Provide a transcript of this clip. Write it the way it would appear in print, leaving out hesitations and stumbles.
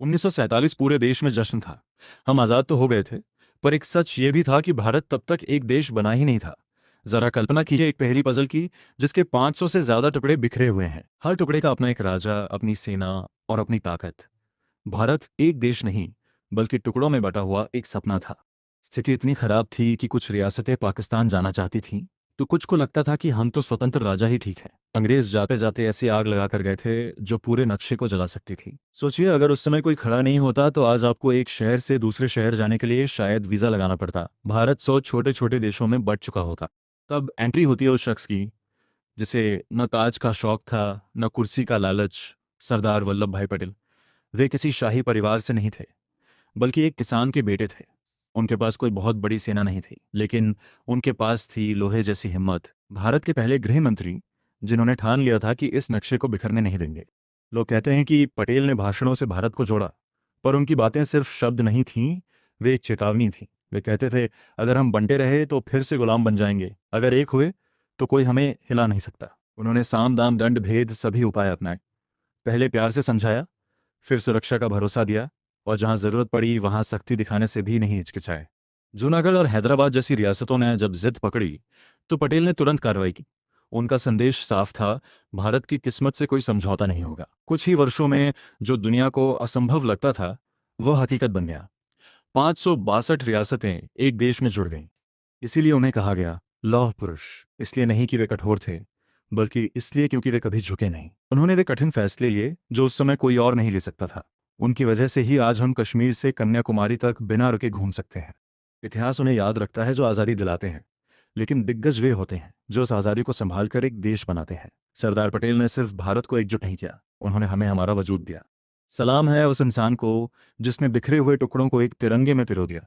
1947 पूरे देश में जश्न था। हम आज़ाद तो हो गए थे, पर एक सच ये भी था कि भारत तब तक एक देश बना ही नहीं था। जरा कल्पना कीजिए एक पहेली पजल की, जिसके 500 से ज्यादा टुकड़े बिखरे हुए हैं। हर टुकड़े का अपना एक राजा, अपनी सेना और अपनी ताकत। भारत एक देश नहीं, बल्कि टुकड़ों में बटा हुआ एक सपना था। स्थिति इतनी खराब थी कि कुछ रियासतें पाकिस्तान जाना चाहती थीं, तो कुछ को लगता था कि हम तो स्वतंत्र राजा ही ठीक है। अंग्रेज जाते जाते ऐसी आग लगा कर गए थे जो पूरे नक्शे को जला सकती थी। सोचिए, अगर उस समय कोई खड़ा नहीं होता तो आज आपको एक शहर से दूसरे शहर जाने के लिए शायद वीजा लगाना पड़ता। भारत 100 छोटे छोटे देशों में बंट चुका होता। तब एंट्री होती है उस शख्स की जिसे न ताज का शौक था, न कुर्सी का लालच। सरदार वल्लभ भाई पटेल। वे किसी शाही परिवार से नहीं थे, बल्कि एक किसान के बेटे थे। उनके पास कोई बहुत बड़ी सेना नहीं थी, लेकिन उनके पास थी लोहे जैसी हिम्मत। भारत के पहले गृह मंत्री, जिन्होंने ठान लिया था कि इस नक्शे को बिखरने नहीं देंगे। लोग कहते हैं कि पटेल ने भाषणों से भारत को जोड़ा, पर उनकी बातें सिर्फ शब्द नहीं थीं, वे एक चेतावनी थी। वे कहते थे, अगर हम बंटे रहे तो फिर से गुलाम बन जाएंगे, अगर एक हुए तो कोई हमें हिला नहीं सकता। उन्होंने साम दाम दंड भेद सभी उपाय अपनाए। पहले प्यार से समझाया, फिर सुरक्षा का भरोसा दिया, और जहां जरूरत पड़ी वहां सख्ती दिखाने से भी नहीं हिचकिचाए। जूनागढ़ और हैदराबाद जैसी रियासतों ने जब जिद पकड़ी, तो पटेल ने तुरंत कार्रवाई की। उनका संदेश साफ था, भारत की किस्मत से कोई समझौता नहीं होगा। कुछ ही वर्षों में जो दुनिया को असंभव लगता था, वह हकीकत बन गया। 562 रियासतें एक देश में जुड़ गईं। इसीलिए उन्हें कहा गया लौह पुरुष। इसलिए नहीं कि वे कठोर थे, बल्कि इसलिए क्योंकि वे कभी झुके नहीं। उन्होंने वे कठिन फैसले लिए जो उस समय कोई और नहीं ले सकता था। उनकी वजह से ही आज हम कश्मीर से कन्याकुमारी तक बिना रुके घूम सकते हैं। इतिहास उन्हें याद रखता है जो आज़ादी दिलाते हैं, लेकिन दिग्गज वे होते हैं जो उस आज़ादी को संभाल कर एक देश बनाते हैं। सरदार पटेल ने सिर्फ भारत को एकजुट नहीं किया, उन्होंने हमें हमारा वजूद दिया। सलाम है उस इंसान को जिसने बिखरे हुए टुकड़ों को एक तिरंगे में पिरो दिया।